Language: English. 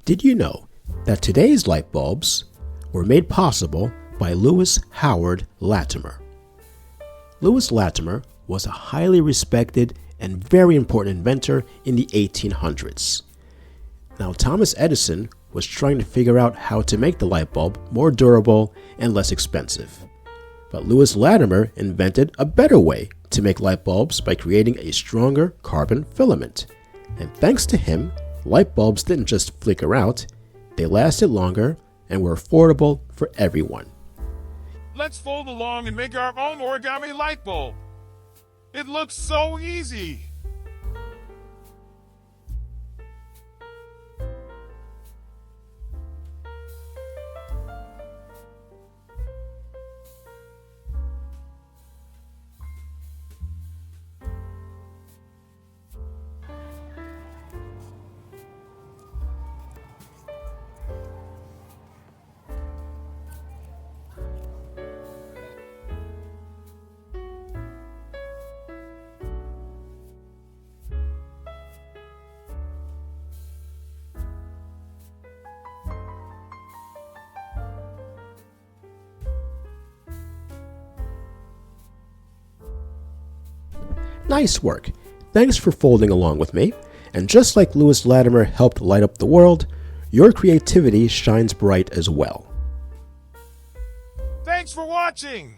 Did you know that today's light bulbs were made possible by Lewis Howard Latimer? Lewis Latimer was a highly respected and very important inventor in the 1800s. Now, Thomas Edison was trying to figure out how to make the light bulb more durable and less expensive. But Lewis Latimer invented a better way to make light bulbs by creating a stronger carbon filament. And thanks to him, light bulbs didn't just flicker out, they lasted longer and were affordable for everyone. Let's fold along and make our own origami light bulb. It looks so easy. Nice work. Thanks for folding along with me. And just like Lewis Latimer helped light up the world, your creativity shines bright as well. Thanks for watching.